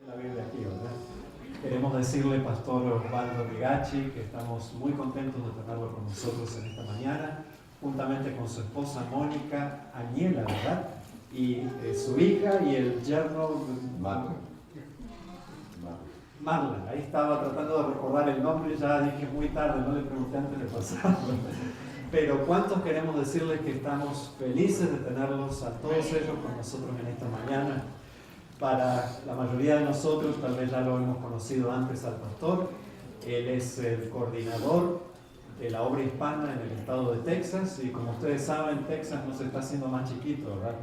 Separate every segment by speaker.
Speaker 1: la Biblia aquí, ¿verdad? Queremos decirle, Pastor Osvaldo Rigacci, que estamos muy contentos de tenerlo con nosotros en esta mañana, juntamente con su esposa Mónica Añela, ¿verdad? Y su hija y el yerno Marlon. Ahí estaba tratando de recordar el nombre, ya dije muy tarde, no le pregunté antes de pasarlo. Pero ¿cuántos queremos decirles que estamos felices de tenerlos a todos ellos con nosotros en esta mañana? Para la mayoría de nosotros, tal vez ya lo hemos conocido antes al pastor, él es el coordinador de la obra hispana en el estado de Texas, y como ustedes saben, Texas no se está haciendo más chiquito, ¿verdad?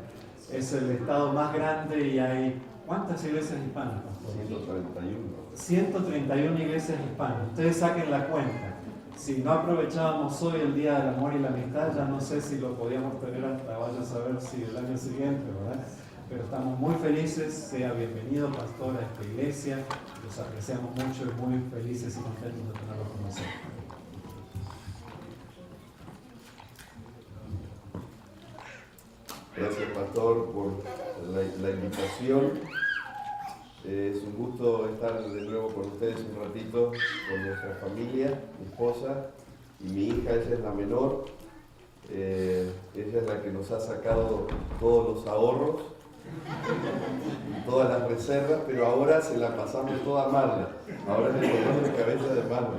Speaker 1: Es el estado más grande y hay, ¿cuántas iglesias hispanas, pastor?
Speaker 2: 131.
Speaker 1: 131 iglesias hispanas. Ustedes saquen la cuenta. Si no aprovechábamos hoy el Día del Amor y la Amistad, ya no sé si lo podíamos tener hasta, vaya a saber si el año siguiente, ¿verdad? Pero estamos muy felices, sea bienvenido, pastor, a esta iglesia. Los apreciamos mucho y muy felices y contentos de tenerlo con nosotros.
Speaker 2: Gracias, pastor, por la invitación. Es un gusto estar de nuevo con ustedes un ratito, con nuestra familia, mi esposa y mi hija. Ella es la menor. Ella es la que nos ha sacado todos los ahorros y todas las reservas, pero ahora se la pasamos toda a Marla. Ahora le ponemos la cabeza de Marla.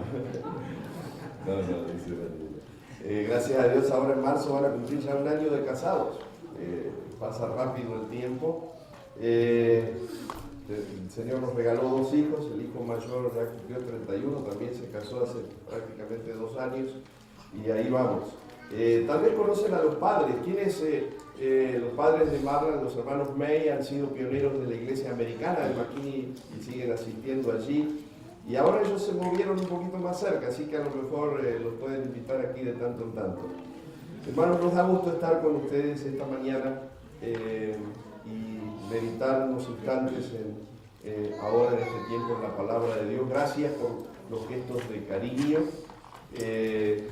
Speaker 2: No, dice la niña. Gracias a Dios, ahora en marzo van a cumplir ya un año de casados. Pasa rápido el tiempo. El Señor nos regaló 2 hijos. El hijo mayor ya cumplió 31, también se casó hace prácticamente 2 años, y ahí vamos. Tal vez conocen a los padres. ¿Quiénes? Los padres de Marlon, los hermanos May, han sido pioneros de la iglesia americana de McKinney y siguen asistiendo allí. Y ahora ellos se movieron un poquito más cerca, así que a lo mejor los pueden invitar aquí de tanto en tanto. Hermanos, nos da gusto estar con ustedes esta mañana y meditar unos instantes ahora en este tiempo en la palabra de Dios. Gracias por los gestos de cariño del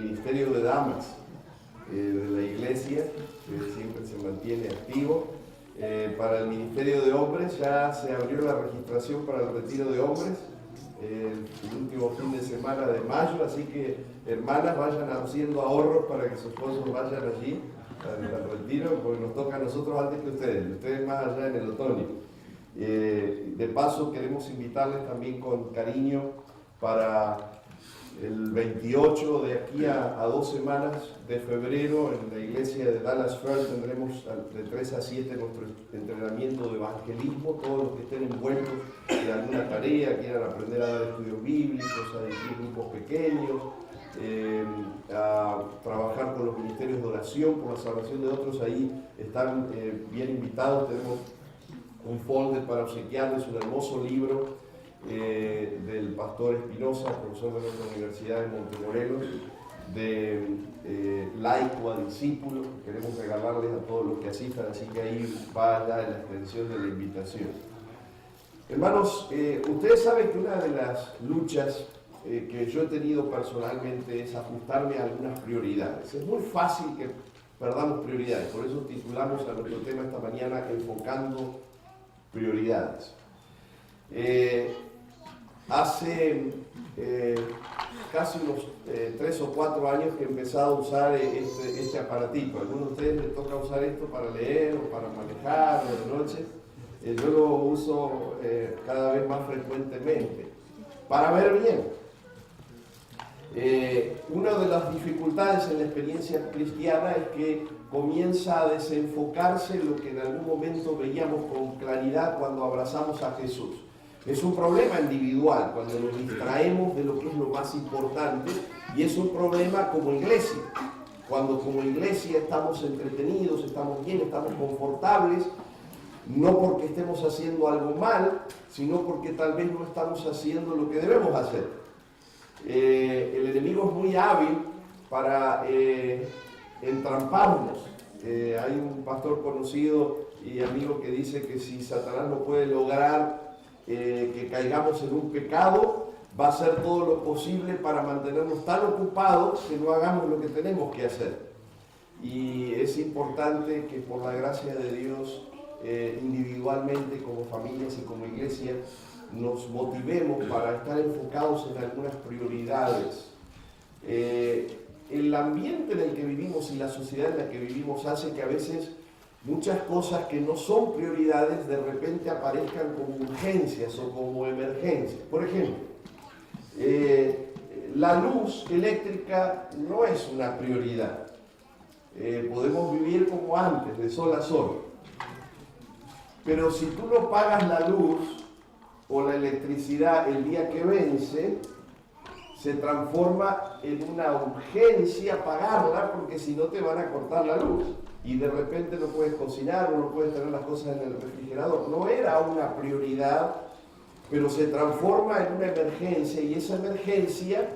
Speaker 2: Ministerio de Damas de la iglesia, que siempre se mantiene activo. Para el Ministerio de Hombres ya se abrió la registración para el retiro de hombres el último fin de semana de mayo, así que hermanas, vayan haciendo ahorros para que sus esposos vayan allí al retiro, porque nos toca a nosotros antes que ustedes más allá en el otoño. De paso queremos invitarles también con cariño para el 28, de aquí a 2 semanas de febrero, en la iglesia de Dallas First tendremos de 3 a 7 nuestro entrenamiento de evangelismo. Todos los que estén envueltos en alguna tarea, quieran aprender a dar estudios bíblicos, a dirigir grupos pequeños, a trabajar con los ministerios de oración por la salvación de otros, ahí están bien invitados. Tenemos un folder para obsequiarles, un hermoso libro del pastor Espinosa, profesor de nuestra universidad de Montemorelos, de laico a discípulo. Queremos regalarles a todos los que asistan, así que ahí va ya la extensión de la invitación. Hermanos, ustedes saben que una de las luchas que yo he tenido personalmente es ajustarme a algunas prioridades. Es muy fácil que perdamos prioridades, por eso titulamos a nuestro tema esta mañana Enfocando Prioridades. Hace casi unos 3 o 4 años que he empezado a usar este aparatito. A algunos de ustedes les toca usar esto para leer o para manejar o de noche. Yo lo uso cada vez más frecuentemente para ver bien. Una de las dificultades en la experiencia cristiana es que comienza a desenfocarse lo que en algún momento veíamos con claridad cuando abrazamos a Jesús. Es un problema individual cuando nos distraemos de lo que es lo más importante, y es un problema como iglesia. Cuando como iglesia estamos entretenidos, estamos bien, estamos confortables, no porque estemos haciendo algo mal, sino porque tal vez no estamos haciendo lo que debemos hacer. El enemigo es muy hábil para entramparnos. Hay un pastor conocido y amigo que dice que si Satanás no puede lograr que caigamos en un pecado, va a hacer todo lo posible para mantenernos tan ocupados que no hagamos lo que tenemos que hacer. Y es importante que por la gracia de Dios individualmente, como familias y como iglesia, nos motivemos para estar enfocados en algunas prioridades. El ambiente en el que vivimos y la sociedad en la que vivimos hace que a veces muchas cosas que no son prioridades de repente aparezcan como urgencias o como emergencias. Por ejemplo, la luz eléctrica no es una prioridad. Podemos vivir como antes, de sol a sol. Pero si tú no pagas la luz o la electricidad el día que vence, se transforma en una urgencia pagarla, porque si no te van a cortar la luz. Y de repente no puedes cocinar o no puedes tener las cosas en el refrigerador. No era una prioridad, pero se transforma en una emergencia, y esa emergencia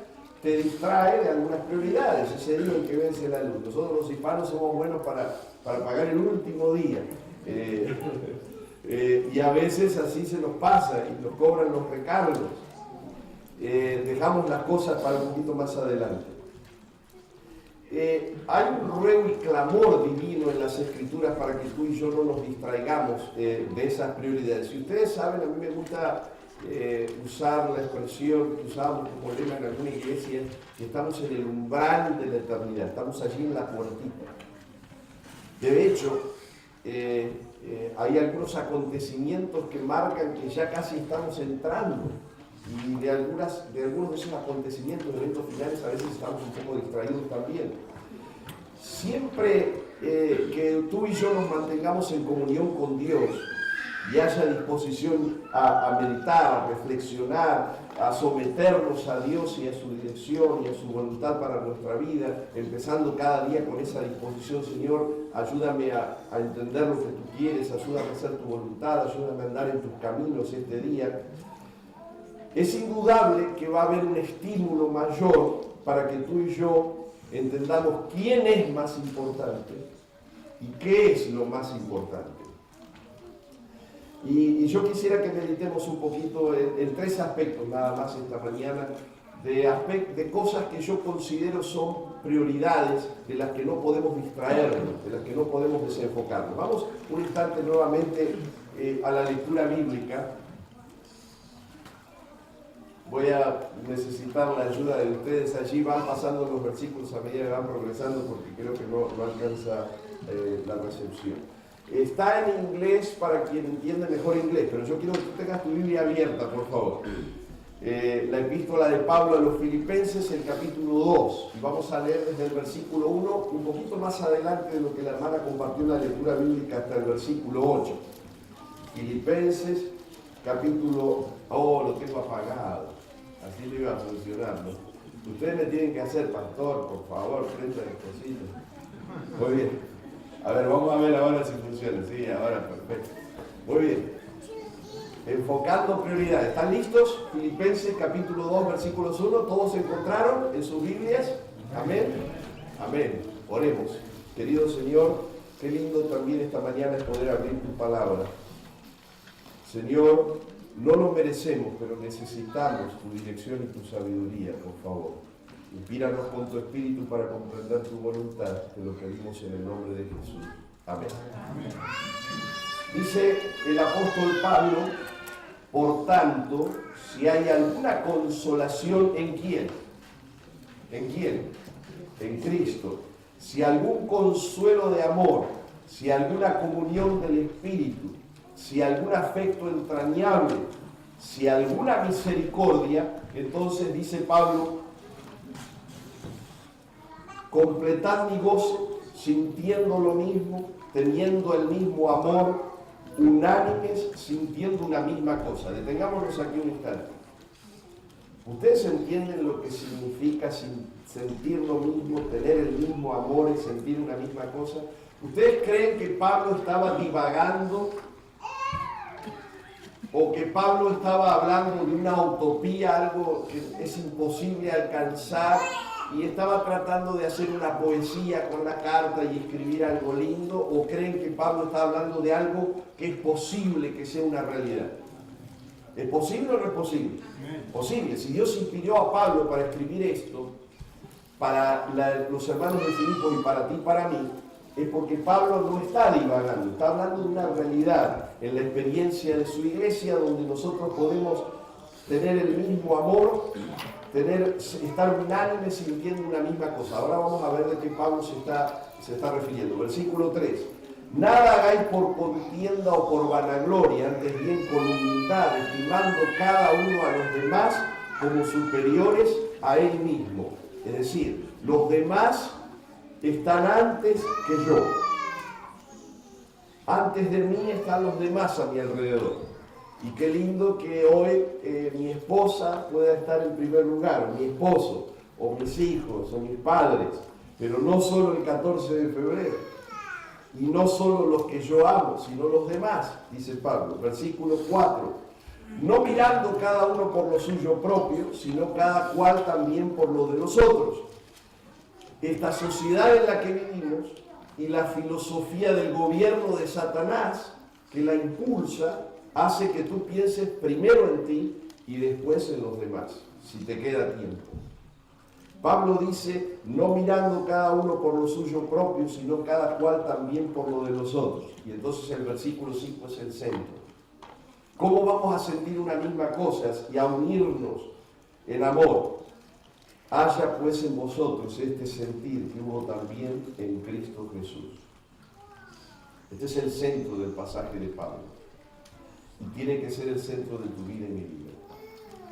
Speaker 2: te distrae de algunas prioridades ese día en que vence la luz. Nosotros los hispanos somos buenos para pagar el último día. Y a veces así se nos pasa y nos cobran los recargos. Dejamos las cosas para un poquito más adelante. Hay un ruego y clamor divino en las Escrituras para que tú y yo no nos distraigamos de esas prioridades. Si ustedes saben, a mí me gusta usar la expresión que usábamos como lema en alguna iglesia, que estamos en el umbral de la eternidad, estamos allí en la puertita. De hecho, hay algunos acontecimientos que marcan que ya casi estamos entrando, y de algunos de esos acontecimientos, eventos finales, a veces estamos un poco distraídos también. Siempre que tú y yo nos mantengamos en comunión con Dios y haya disposición a meditar, a reflexionar, a someternos a Dios y a su dirección y a su voluntad para nuestra vida, empezando cada día con esa disposición: Señor, ayúdame a entender lo que tú quieres, ayúdame a hacer tu voluntad, ayúdame a andar en tus caminos este día. Es indudable que va a haber un estímulo mayor para que tú y yo entendamos quién es más importante y qué es lo más importante. Y yo quisiera que meditemos un poquito en tres aspectos nada más esta mañana, de cosas que yo considero son prioridades, de las que no podemos distraernos, de las que no podemos desenfocarnos. Vamos un instante nuevamente a la lectura bíblica. Voy a necesitar la ayuda de ustedes. Allí van pasando los versículos a medida que van progresando, porque creo que no alcanza la recepción. Está en inglés para quien entiende mejor inglés, pero yo quiero que tú tengas tu Biblia abierta, por favor. La epístola de Pablo a los Filipenses, el capítulo 2. Y vamos a leer desde el versículo 1, un poquito más adelante de lo que la hermana compartió en la lectura bíblica, hasta el versículo 8. Filipenses, capítulo... Oh, lo tengo apagado. Así no iba a funcionar, ¿no? Ustedes me tienen que hacer, pastor, por favor, frente a las cositas. Muy bien. A ver, vamos a ver ahora si funciona. Sí, ahora perfecto. Muy bien. Enfocando prioridades. ¿Están listos? Filipenses capítulo 2, versículos 1. ¿Todos se encontraron en sus Biblias? Amén. Amén. Oremos. Querido Señor, qué lindo también esta mañana es poder abrir tu palabra. Señor, no lo merecemos, pero necesitamos tu dirección y tu sabiduría, por favor. Inspíranos con tu espíritu para comprender tu voluntad. Te lo pedimos en el nombre de Jesús. Amén. Dice el apóstol Pablo: por tanto, si hay alguna consolación, ¿en quién? ¿En quién? En Cristo. Si algún consuelo de amor, si alguna comunión del Espíritu, si algún afecto entrañable, si alguna misericordia, entonces dice Pablo: completad mi gozo, sintiendo lo mismo, teniendo el mismo amor, unánimes, sintiendo una misma cosa. Detengámonos aquí un instante. ¿Ustedes entienden lo que significa sentir lo mismo, tener el mismo amor y sentir una misma cosa? ¿Ustedes creen que Pablo estaba divagando? ¿O que Pablo estaba hablando de una utopía, algo que es imposible alcanzar, y estaba tratando de hacer una poesía con la carta y escribir algo lindo? ¿O creen que Pablo está hablando de algo que es posible que sea una realidad? ¿Es posible o no es posible? Posible. Si Dios inspiró a Pablo para escribir esto, para los hermanos de Filipos y para ti y para mí, es porque Pablo no está divagando, está hablando de una realidad en la experiencia de su iglesia donde nosotros podemos tener el mismo amor, estar unánimes sintiendo una misma cosa. Ahora vamos a ver de qué Pablo se está refiriendo. Versículo 3. Nada hagáis por contienda o por vanagloria, antes bien con humildad, estimando cada uno a los demás como superiores a él mismo. Es decir, los demás están antes que yo. Antes de mí están los demás a mi alrededor. Y qué lindo que hoy mi esposa pueda estar en primer lugar, o mi esposo, o mis hijos, o mis padres, pero no solo el 14 de febrero, y no solo los que yo amo, sino los demás, dice Pablo. Versículo 4, no mirando cada uno por lo suyo propio, sino cada cual también por lo de los otros. Esta sociedad en la que vivimos y la filosofía del gobierno de Satanás que la impulsa, hace que tú pienses primero en ti y después en los demás, si te queda tiempo. Pablo dice, no mirando cada uno por lo suyo propio, sino cada cual también por lo de los otros. Y entonces el versículo 5 es el centro. ¿Cómo vamos a sentir una misma cosa y a unirnos en amor? Haya pues en vosotros este sentir que hubo también en Cristo Jesús. Este es el centro del pasaje de Pablo. Y tiene que ser el centro de tu vida y mi vida.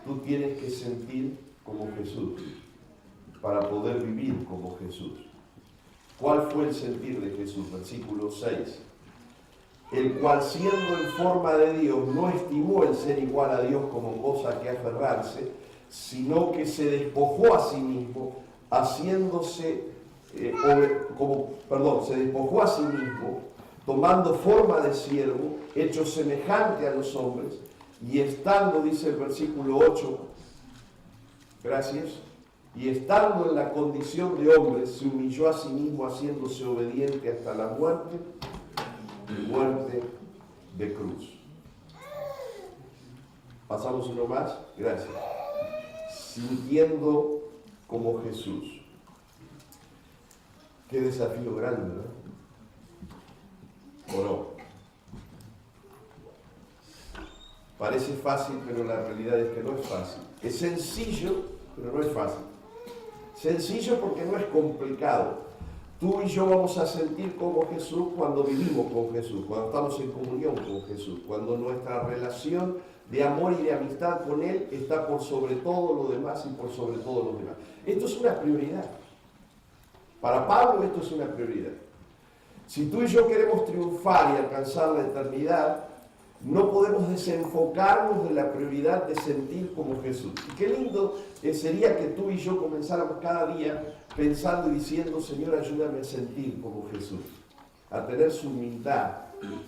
Speaker 2: Tú tienes que sentir como Jesús para poder vivir como Jesús. ¿Cuál fue el sentir de Jesús? Versículo 6. El cual siendo en forma de Dios no estimó el ser igual a Dios como cosa que aferrarse, sino que se despojó a sí mismo, se despojó a sí mismo, tomando forma de siervo, hecho semejante a los hombres, y estando, dice el versículo 8, gracias, y estando en la condición de hombre, se humilló a sí mismo, haciéndose obediente hasta la muerte, y muerte de cruz. Pasamos uno más, gracias. Sintiendo como Jesús. Qué desafío grande, ¿no? ¿O no? Parece fácil, pero la realidad es que no es fácil. Es sencillo, pero no es fácil. Sencillo porque no es complicado. Tú y yo vamos a sentir como Jesús cuando vivimos con Jesús, cuando estamos en comunión con Jesús, cuando nuestra relación de amor y de amistad con Él está por sobre todo lo demás y por sobre todo los demás. Esto es una prioridad. Para Pablo esto es una prioridad. Si tú y yo queremos triunfar y alcanzar la eternidad, no podemos desenfocarnos de la prioridad de sentir como Jesús. Y qué lindo sería que tú y yo comenzáramos cada día pensando y diciendo, Señor, ayúdame a sentir como Jesús, a tener su humildad,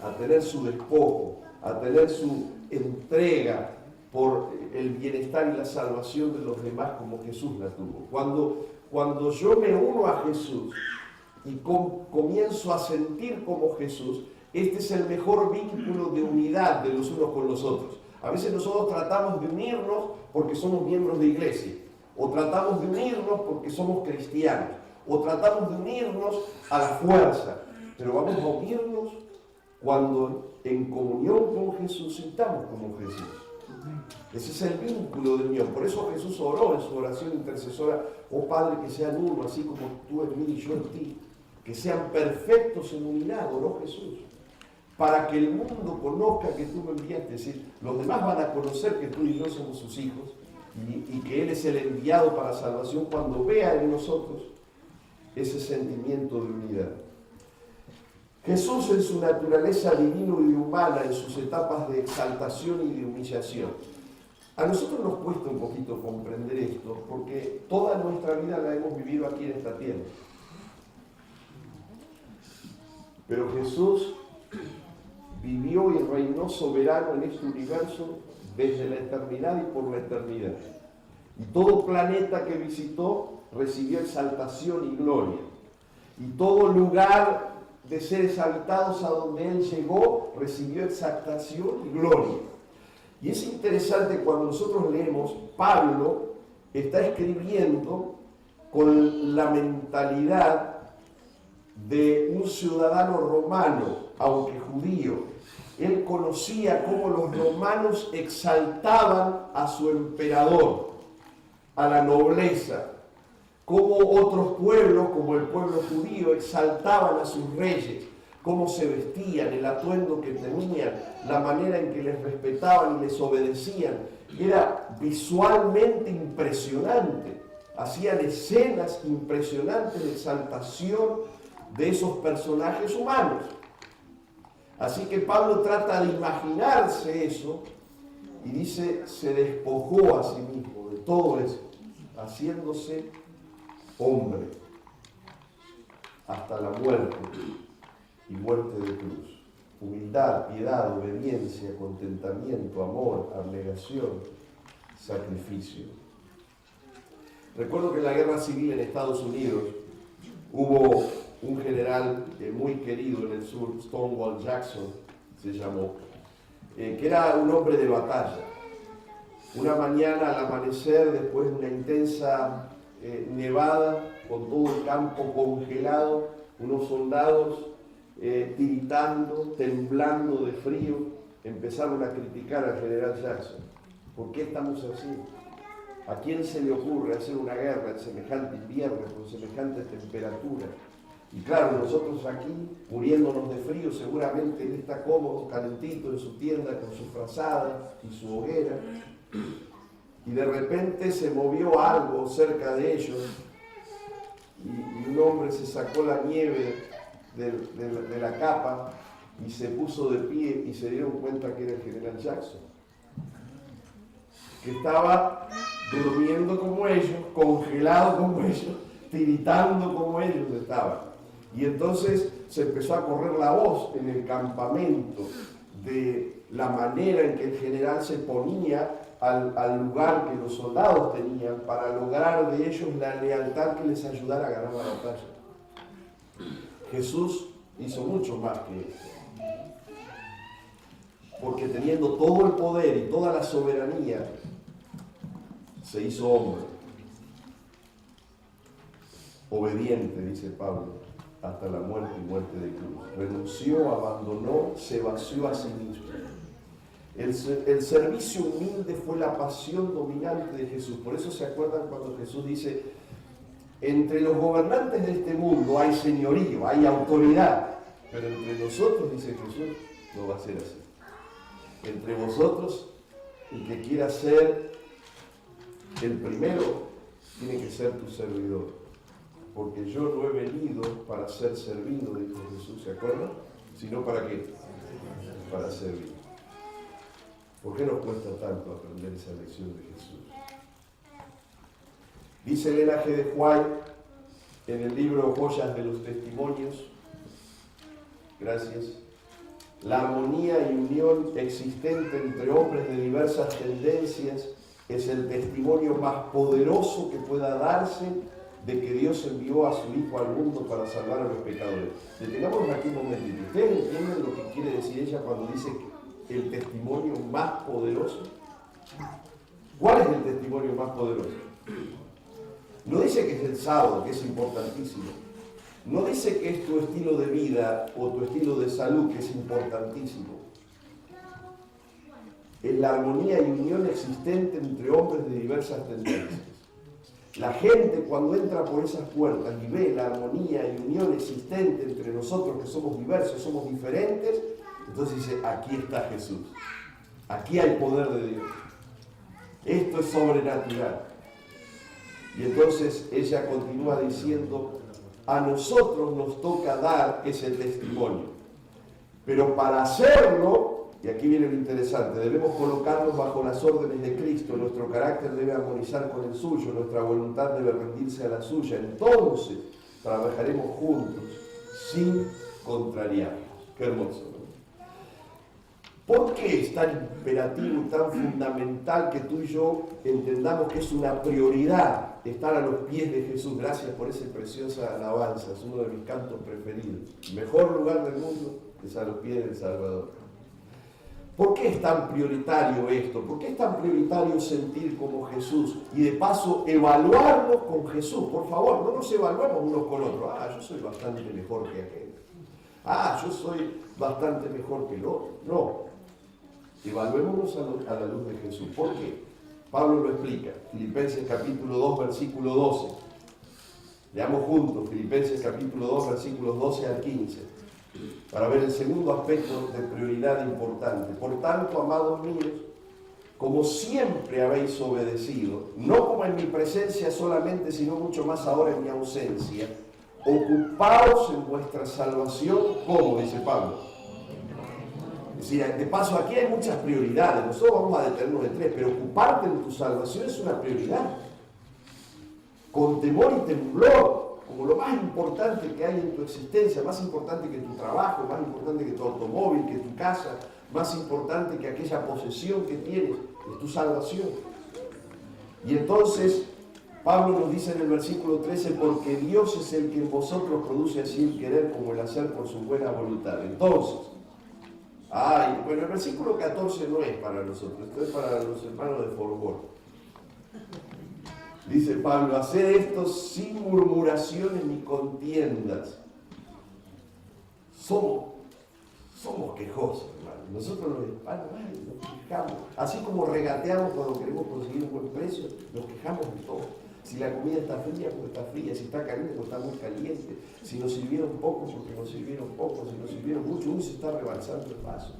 Speaker 2: a tener su despojo, a tener su entrega por el bienestar y la salvación de los demás como Jesús la tuvo. Cuando yo me uno a Jesús y comienzo a sentir como Jesús, este es el mejor vínculo de unidad de los unos con los otros. A veces nosotros tratamos de unirnos porque somos miembros de iglesia, o tratamos de unirnos porque somos cristianos, o tratamos de unirnos a la fuerza, pero vamos a unirnos cuando en comunión con Jesús sintamos como Jesús. Ese es el vínculo de unión. Por eso Jesús oró en su oración intercesora, oh Padre, que sean uno, así como tú en mí y yo en ti, que sean perfectos en unidad, oró Jesús, para que el mundo conozca que tú me enviaste. Es decir, los demás van a conocer que tú y yo somos sus hijos y que Él es el enviado para salvación cuando vea en nosotros ese sentimiento de unidad. Jesús en su naturaleza divino y humana, en sus etapas de exaltación y de humillación. A nosotros nos cuesta un poquito comprender esto, porque toda nuestra vida la hemos vivido aquí en esta tierra. Pero Jesús vivió y reinó soberano en este universo desde la eternidad y por la eternidad. Y todo planeta que visitó recibió exaltación y gloria. Y todo lugar de seres habitados a donde Él llegó recibió exaltación y gloria. Y es interesante cuando nosotros leemos, Pablo está escribiendo con la mentalidad de un ciudadano romano, aunque judío. Él conocía cómo los romanos exaltaban a su emperador, a la nobleza, cómo otros pueblos, como el pueblo judío, exaltaban a sus reyes, cómo se vestían, el atuendo que tenían, la manera en que les respetaban y les obedecían. Era visualmente impresionante. Hacían escenas impresionantes de exaltación de esos personajes humanos. Así que Pablo trata de imaginarse eso y dice, se despojó a sí mismo de todo eso, haciéndose hombre hasta la muerte y muerte de cruz. Humildad, piedad, obediencia, contentamiento, amor, abnegación, sacrificio. Recuerdo que en la guerra civil en Estados Unidos hubo un general muy querido en el sur, Stonewall Jackson se llamó, que era un hombre de batalla. Una mañana al amanecer, después de una intensa nevada, con todo el campo congelado, unos soldados tiritando, temblando de frío, empezaron a criticar al general Jackson. ¿Por qué estamos así? ¿A quién se le ocurre hacer una guerra en semejante invierno, con semejante temperatura? Y claro, nosotros aquí, muriéndonos de frío, seguramente él está cómodo, calentito en su tienda, con su frazada y su hoguera. Y de repente se movió algo cerca de ellos y un hombre se sacó la nieve de la capa y se puso de pie y se dieron cuenta que era el general Jackson, que estaba durmiendo como ellos, congelado como ellos, tiritando como ellos estaban. Y entonces se empezó a correr la voz en el campamento de la manera en que el general se ponía al lugar que los soldados tenían para lograr de ellos la lealtad que les ayudara a ganar la batalla. Jesús hizo mucho más que esto, porque teniendo todo el poder y toda la soberanía, se hizo hombre, obediente, dice Pablo, hasta la muerte y muerte de cruz. Renunció, abandonó, se vació a sí mismo. El servicio humilde fue la pasión dominante de Jesús. Por eso se acuerdan cuando Jesús dice, entre los gobernantes de este mundo hay señorío, hay autoridad, pero entre nosotros, dice Jesús, no va a ser así. Entre vosotros, el que quiera ser el primero, tiene que ser tu servidor. Porque yo no he venido para ser servido, dijo Jesús, ¿se acuerdan? Sino para qué? Para servir. ¿Por qué nos cuesta tanto aprender esa lección de Jesús? Dice Elena G. de White en el libro Joyas de los Testimonios, gracias, la armonía y unión existente entre hombres de diversas tendencias es el testimonio más poderoso que pueda darse de que Dios envió a su Hijo al mundo para salvar a los pecadores. Detengámonos aquí un momentito. ¿Ustedes entienden lo que quiere decir ella cuando dice que el testimonio más poderoso? ¿Cuál es el testimonio más poderoso? No dice que es el sábado, que es importantísimo. No dice que es tu estilo de vida o tu estilo de salud, que es importantísimo. Es la armonía y unión existente entre hombres de diversas tendencias. La gente cuando entra por esas puertas y ve la armonía y unión existente entre nosotros que somos diversos, somos diferentes, entonces dice, aquí está Jesús. Aquí hay poder de Dios. Esto es sobrenatural. Y entonces ella continúa diciendo, a nosotros nos toca dar ese testimonio. Pero para hacerlo, y aquí viene lo interesante, debemos colocarnos bajo las órdenes de Cristo, nuestro carácter debe armonizar con el suyo, nuestra voluntad debe rendirse a la suya. Entonces trabajaremos juntos sin contrariarnos. Qué hermoso, ¿no? ¿Por qué es tan imperativo y tan fundamental que tú y yo entendamos que es una prioridad estar a los pies de Jesús? Gracias por esa preciosa alabanza, es uno de mis cantos preferidos. El mejor lugar del mundo es a los pies del Salvador. ¿Por qué es tan prioritario esto? ¿Por qué es tan prioritario sentir como Jesús? Y de paso, evaluarnos con Jesús. Por favor, no nos evaluemos unos con otros. Ah, yo soy bastante mejor que aquel. Ah, yo soy bastante mejor que el otro. No. Evaluémonos a la luz de Jesús. ¿Por qué? Pablo lo explica. Filipenses capítulo 2, versículo 12. Leamos juntos. Filipenses capítulo 2, versículos 12 al 15. Para ver el segundo aspecto de prioridad importante. Por tanto, amados míos, como siempre habéis obedecido, no como en mi presencia solamente, sino mucho más ahora en mi ausencia, ocupaos en vuestra salvación, como dice Pablo. Es decir, de paso, aquí hay muchas prioridades. Nosotros vamos a detenernos en tres, pero ocuparte en tu salvación es una prioridad. Con temor y temblor, como lo más importante que hay en tu existencia, más importante que tu trabajo, más importante que tu automóvil, que tu casa, más importante que aquella posesión que tienes, es tu salvación. Y entonces, Pablo nos dice en el versículo 13, porque Dios es el que en vosotros produce así el querer como el hacer por su buena voluntad. Entonces, bueno, el versículo 14 no es para nosotros, esto es para los hermanos de Fort Worth. Dice Pablo, haced esto sin murmuraciones ni contiendas. Somos quejosos, hermano. Nosotros los hispanos nos quejamos. Así como regateamos cuando queremos conseguir un buen precio, nos quejamos de todo. Si la comida está fría, pues está fría. Si está caliente, pues está muy caliente. Si nos sirvieron poco, porque nos sirvieron poco. Si nos sirvieron mucho, se está rebalsando el vaso.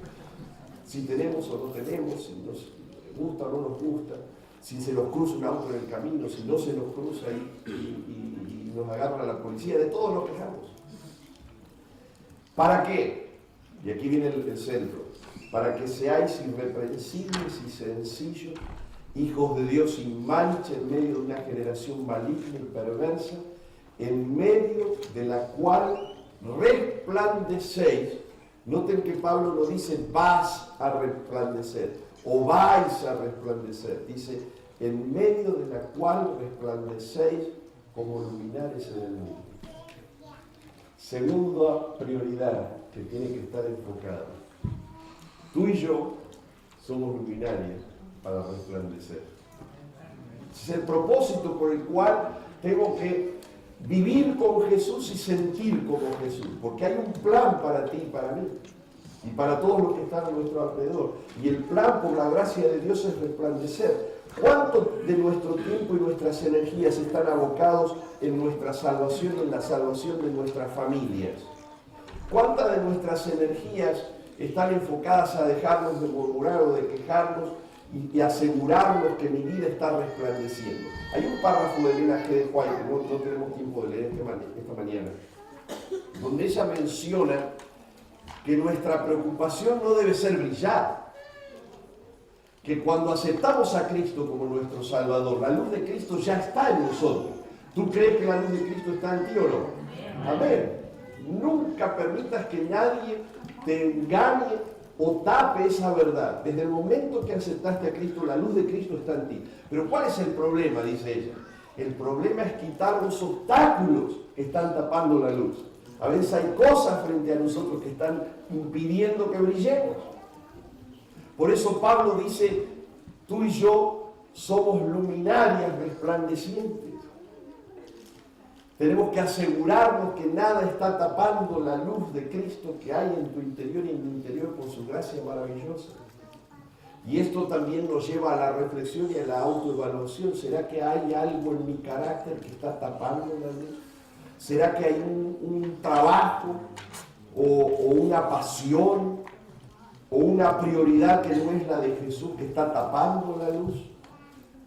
Speaker 2: Si tenemos o no tenemos, si nos gusta o no nos gusta. Si se nos cruza un auto en el camino, si no se nos cruza y nos agarra la policía, de todo nos quejamos. ¿Para qué? Y aquí viene el centro. Para que seáis irreprensibles y sencillos, hijos de Dios sin mancha en medio de una generación maligna y perversa, en medio de la cual resplandecéis. Noten que Pablo no dice vas a resplandecer o vais a resplandecer, dice en medio de la cual resplandecéis como luminares en el mundo. Segunda prioridad que tiene que estar enfocada. Tú y yo somos luminarias para resplandecer. Es el propósito por el cual tengo que vivir con Jesús y sentir como Jesús, porque hay un plan para ti y para mí, y para todos los que están a nuestro alrededor. Y el plan, por la gracia de Dios, es resplandecer. ¿Cuánto de nuestro tiempo y nuestras energías están abocados en nuestra salvación, en la salvación de nuestras familias? ¿Cuántas de nuestras energías están enfocadas a dejarnos de murmurar o de quejarnos y asegurarnos que mi vida está resplandeciendo? Hay un párrafo de Elena G. de White, que no tenemos tiempo de leer esta mañana, donde ella menciona que nuestra preocupación no debe ser brillar, que cuando aceptamos a Cristo como nuestro Salvador, la luz de Cristo ya está en nosotros. ¿Tú crees que la luz de Cristo está en ti o no? Amén. Nunca permitas que nadie te engañe o tape esa verdad. Desde el momento que aceptaste a Cristo, la luz de Cristo está en ti. Pero ¿cuál es el problema? Dice ella. El problema es quitar los obstáculos que están tapando la luz. A veces hay cosas frente a nosotros que están impidiendo que brillemos. Por eso Pablo dice, tú y yo somos luminarias resplandecientes. Tenemos que asegurarnos que nada está tapando la luz de Cristo que hay en tu interior y en mi interior por su gracia maravillosa. Y esto también nos lleva a la reflexión y a la autoevaluación. ¿Será que hay algo en mi carácter que está tapando la luz? ¿Será que hay un trabajo o una pasión o una prioridad que no es la de Jesús que está tapando la luz?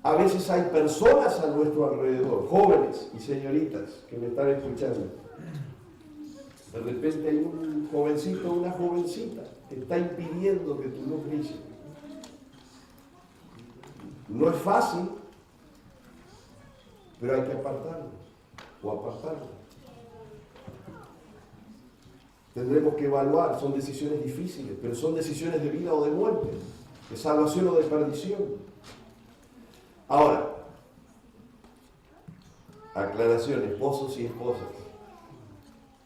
Speaker 2: A veces hay personas a nuestro alrededor, jóvenes y señoritas que me están escuchando. De repente hay un jovencito o una jovencita que está impidiendo que tu luz brille. No es fácil, pero hay que apartarlo o apartarlo. Tendremos que evaluar, son decisiones difíciles, pero son decisiones de vida o de muerte, de salvación o de perdición. Ahora, aclaración, esposos y esposas.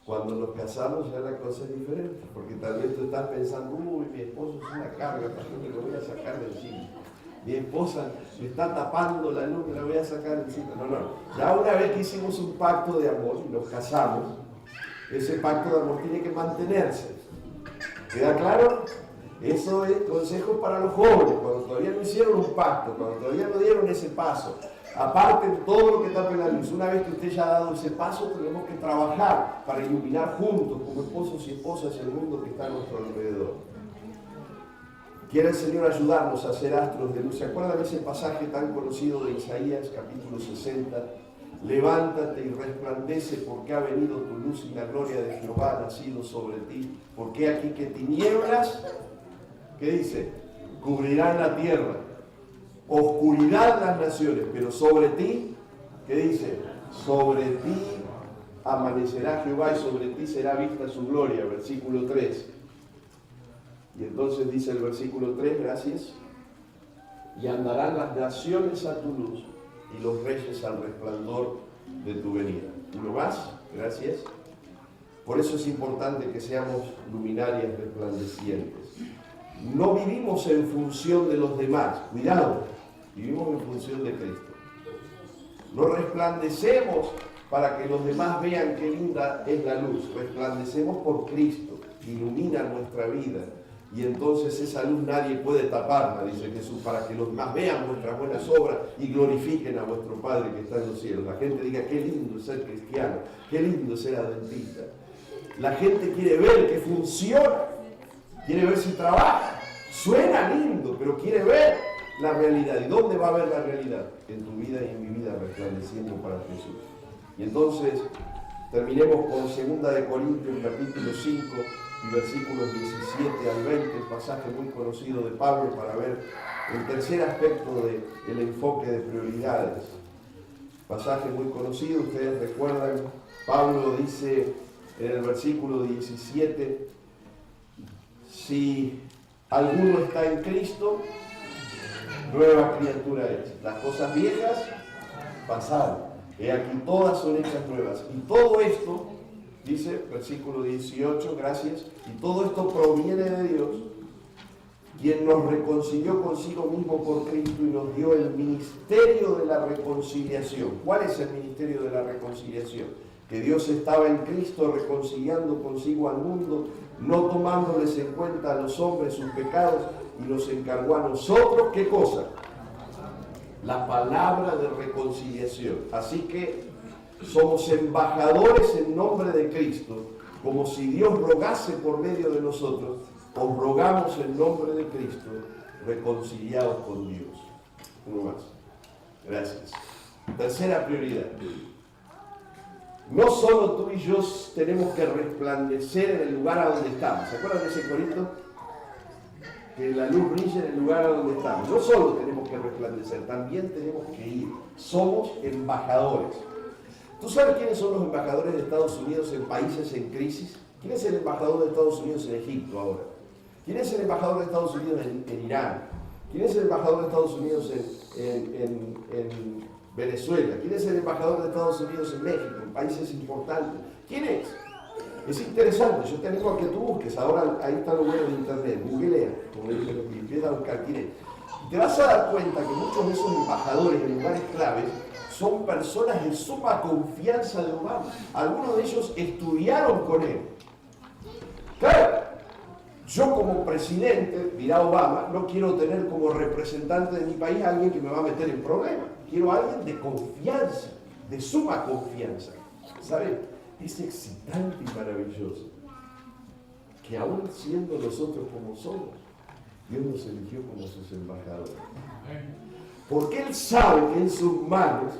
Speaker 2: Cuando nos casamos ya la cosa es diferente, porque tal vez tú estás pensando, uy, mi esposo es una carga, me lo voy a sacar de encima. Mi esposa me está tapando la luz, me la voy a sacar de encima. No. Ya una vez que hicimos un pacto de amor y nos casamos, ese pacto de amor tiene que mantenerse. ¿Queda claro? Eso es consejo para los jóvenes, cuando todavía no hicieron un pacto, cuando todavía no dieron ese paso. Aparte de todo lo que tapa la luz, una vez que usted ya ha dado ese paso, tenemos que trabajar para iluminar juntos, como esposos y esposas, el mundo que está a nuestro alrededor. Quiere el Señor ayudarnos a ser astros de luz. ¿Se acuerdan de ese pasaje tan conocido de Isaías, capítulo 60? Levántate y resplandece, porque ha venido tu luz y la gloria de Jehová ha nacido sobre ti. Porque aquí que tinieblas, ¿qué dice? Cubrirán la tierra, oscuridad las naciones, pero sobre ti, ¿qué dice? Sobre ti amanecerá Jehová y sobre ti será vista su gloria, versículo 3. Y entonces dice el versículo 3, gracias, y andarán las naciones a tu luz y los reyes al resplandor de tu venida. Uno más, gracias. Por eso es importante que seamos luminarias resplandecientes. No vivimos en función de los demás, cuidado, vivimos en función de Cristo. No resplandecemos para que los demás vean qué linda es la luz, resplandecemos por Cristo, ilumina nuestra vida. Y entonces esa luz nadie puede taparla, dice Jesús, para que los demás vean vuestras buenas obras y glorifiquen a vuestro Padre que está en los cielos. La gente diga, qué lindo es ser cristiano, qué lindo es ser adventista. La gente quiere ver que funciona, quiere ver si trabaja. Suena lindo, pero quiere ver la realidad. ¿Y dónde va a ver la realidad? En tu vida y en mi vida, resplandeciendo para Jesús. Y entonces, terminemos con 2 Corintios, capítulo 5, y versículos 17 al 20, el pasaje muy conocido de Pablo, para ver el tercer aspecto del enfoque de prioridades. Pasaje muy conocido, ustedes recuerdan, Pablo dice en el versículo 17, si alguno está en Cristo, nueva criatura es. Las cosas viejas pasaron, y aquí todas son hechas nuevas. Y todo esto, dice, versículo 18, gracias, y todo esto proviene de Dios, quien nos reconcilió consigo mismo por Cristo y nos dio el ministerio de la reconciliación. ¿Cuál es el ministerio de la reconciliación? Que Dios estaba en Cristo reconciliando consigo al mundo, no tomándoles en cuenta a los hombres sus pecados, y nos encargó a nosotros, ¿qué cosa? La palabra de reconciliación. Así que somos embajadores en nombre de Cristo, como si Dios rogase por medio de nosotros. Os rogamos en nombre de Cristo, reconciliados con Dios. Uno más. Gracias. Tercera prioridad. No solo tú y yo tenemos que resplandecer en el lugar a donde estamos. ¿Se acuerdan de ese corito? Que la luz brille en el lugar a donde estamos. No solo tenemos que resplandecer, también tenemos que ir. Somos embajadores. ¿Tú sabes quiénes son los embajadores de Estados Unidos en países en crisis? ¿Quién es el embajador de Estados Unidos en Egipto ahora? ¿Quién es el embajador de Estados Unidos en Irán? ¿Quién es el embajador de Estados Unidos en Venezuela? ¿Quién es el embajador de Estados Unidos en México, en países importantes? ¿Quién es? Es interesante, yo te animo a que tú busques. Ahora ahí está lo bueno de internet, googlea, como le dije, y empieza a buscar quién es. Y te vas a dar cuenta que muchos de esos embajadores en lugares claves son personas de suma confianza de Obama. Algunos de ellos estudiaron con él. Claro, yo como presidente, dirá Obama, no quiero tener como representante de mi país a alguien que me va a meter en problemas. Quiero a alguien de confianza, de suma confianza. ¿Saben? Es excitante y maravilloso que aún siendo nosotros como somos, Dios nos eligió como sus embajadores. Porque Él sabe que en sus manos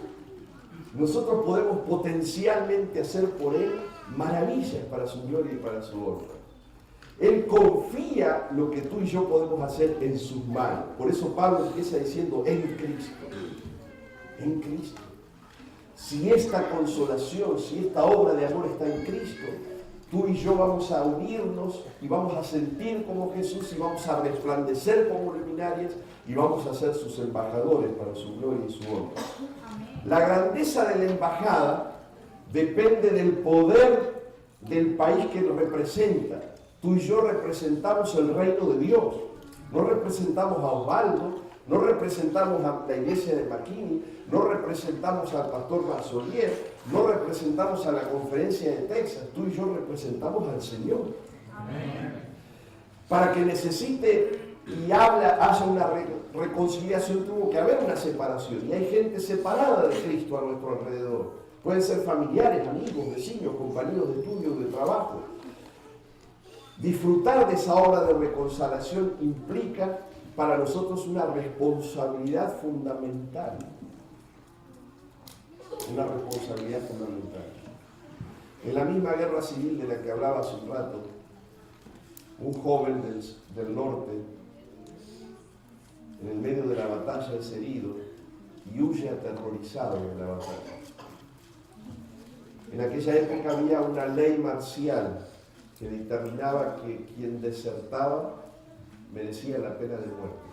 Speaker 2: nosotros podemos potencialmente hacer por Él maravillas para su gloria y para su honra. Él confía lo que tú y yo podemos hacer en sus manos. Por eso Pablo empieza diciendo, en Cristo. En Cristo. Si esta consolación, si esta obra de amor está en Cristo, tú y yo vamos a unirnos y vamos a sentir como Jesús y vamos a resplandecer como luminarias y vamos a ser sus embajadores para su gloria y su honra. La grandeza de la embajada depende del poder del país que nos representa. Tú y yo representamos el reino de Dios. No representamos a Osvaldo, no representamos a la iglesia de McKinney, no representamos al pastor Marzolier, no representamos a la conferencia de Texas. Tú y yo representamos al Señor. Amén. Para que necesite y haya una reconciliación, tuvo que haber una separación. Y hay gente separada de Cristo a nuestro alrededor. Pueden ser familiares, amigos, vecinos, compañeros de estudio, de trabajo. Disfrutar de esa obra de reconciliación implica para nosotros una responsabilidad fundamental. Una responsabilidad fundamental. En la misma guerra civil de la que hablaba hace un rato, un joven del norte, en el medio de la batalla es herido y huye aterrorizado de la batalla. En aquella época había una ley marcial que dictaminaba que quien desertaba merecía la pena de muerte.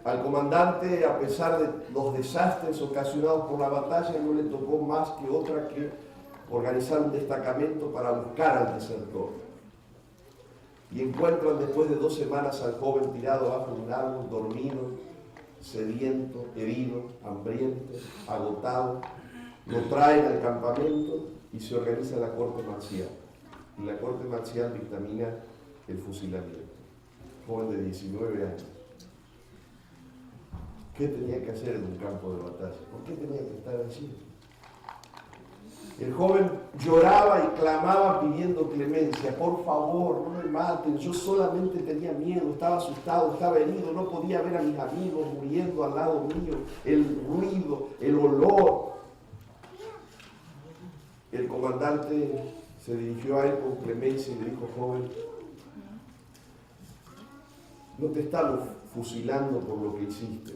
Speaker 2: Al comandante, a pesar de los desastres ocasionados por la batalla, no le tocó más que otra que organizar un destacamento para buscar al desertor. Y encuentran después de 2 semanas al joven tirado bajo un árbol, dormido, sediento, herido, hambriento, agotado. Lo traen al campamento y se organiza la corte marcial. Y la corte marcial dictamina el fusilamiento. Joven de 19 años. ¿Qué tenía que hacer en un campo de batalla? ¿Por qué tenía que estar allí? El joven lloraba y clamaba pidiendo clemencia. Por favor, no me maten. Yo solamente tenía miedo, estaba asustado, estaba herido, no podía ver a mis amigos muriendo al lado mío. El ruido, el olor. El comandante se dirigió a él con clemencia y le dijo: joven, no te estamos fusilando por lo que hiciste,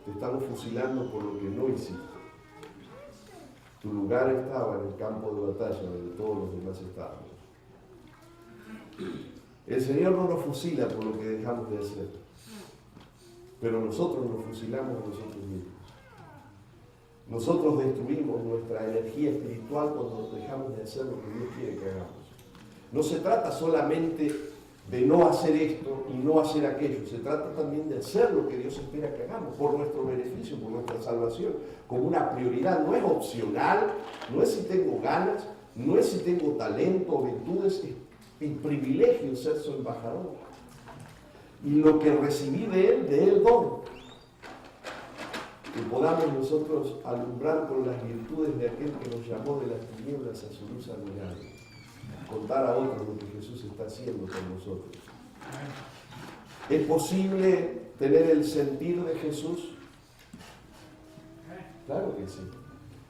Speaker 2: te estamos fusilando por lo que no hiciste. Tu lugar estaba en el campo de batalla donde todos los demás estábamos. El Señor no nos fusila por lo que dejamos de hacer, pero nosotros nos fusilamos a nosotros mismos. Nosotros destruimos nuestra energía espiritual cuando dejamos de hacer lo que Dios quiere que hagamos. No se trata solamente de no hacer esto y no hacer aquello, se trata también de hacer lo que Dios espera que hagamos, por nuestro beneficio, por nuestra salvación, como una prioridad. No es opcional, no es si tengo ganas, no es si tengo talento o virtudes, es mi privilegio ser su embajador. Y lo que recibí de Él doy. Que podamos nosotros alumbrar con las virtudes de aquel que nos llamó de las tinieblas a su luz admirable. Contar a otros lo que Jesús está haciendo con nosotros. ¿Es posible tener el sentir de Jesús? Claro que sí.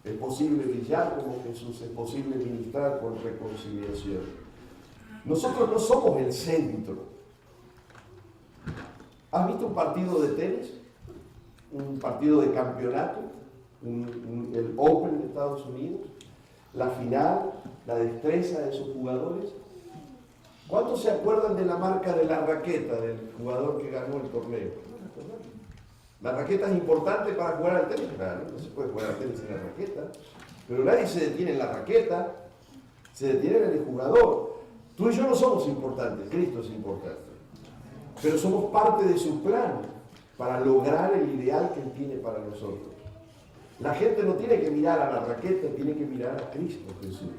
Speaker 2: Es posible brillar como Jesús, es posible ministrar con reconciliación. Nosotros no somos el centro. ¿Has visto un partido de tenis? Un partido de campeonato, el Open de Estados Unidos, la final, la destreza de sus jugadores. ¿Cuántos se acuerdan de la marca de la raqueta del jugador que ganó el torneo? La raqueta es importante para jugar al tenis. Claro, no se puede jugar al tenis sin la raqueta, pero nadie se detiene en la raqueta, se detiene en el jugador. Tú y yo no somos importantes, Cristo es importante, pero somos parte de su plan para lograr el ideal que Él tiene para nosotros. La gente no tiene que mirar a la raqueta, tiene que mirar a Cristo Jesús.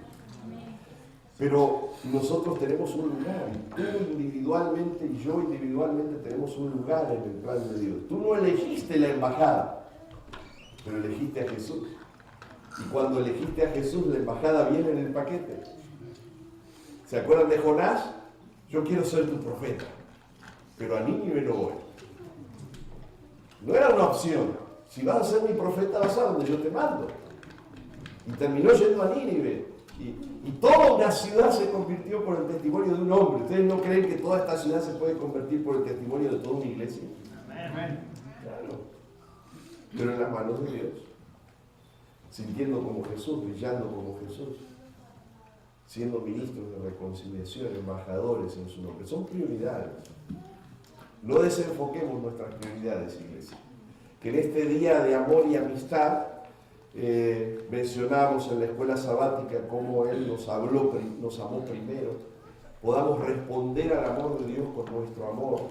Speaker 2: Pero nosotros tenemos un lugar, tú individualmente y yo individualmente tenemos un lugar en el plan de Dios. Tú no elegiste la embajada, pero elegiste a Jesús. Y cuando elegiste a Jesús, la embajada viene en el paquete. ¿Se acuerdan de Jonás? Yo quiero ser tu profeta, pero a Nínive no voy. No era una opción. Si vas a ser mi profeta, vas a donde yo te mando. Y terminó yendo a Nínive. Y toda una ciudad se convirtió por el testimonio de un hombre. ¿Ustedes no creen que toda esta ciudad se puede convertir por el testimonio de toda una iglesia? Amén. Claro. Pero en las manos de Dios. Sintiendo como Jesús, brillando como Jesús. Siendo ministros de reconciliación, embajadores en su nombre. Son prioridades. No desenfoquemos nuestras prioridades, iglesia. Que en este día de amor y amistad mencionamos en la escuela sabática cómo Él nos habló, nos amó primero, podamos responder al amor de Dios con nuestro amor,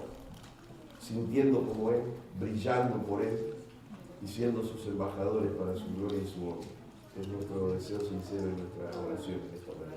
Speaker 2: sintiendo como Él, brillando por Él y siendo sus embajadores para su gloria y su honra. Es nuestro deseo sincero y nuestra oración en esta mañana.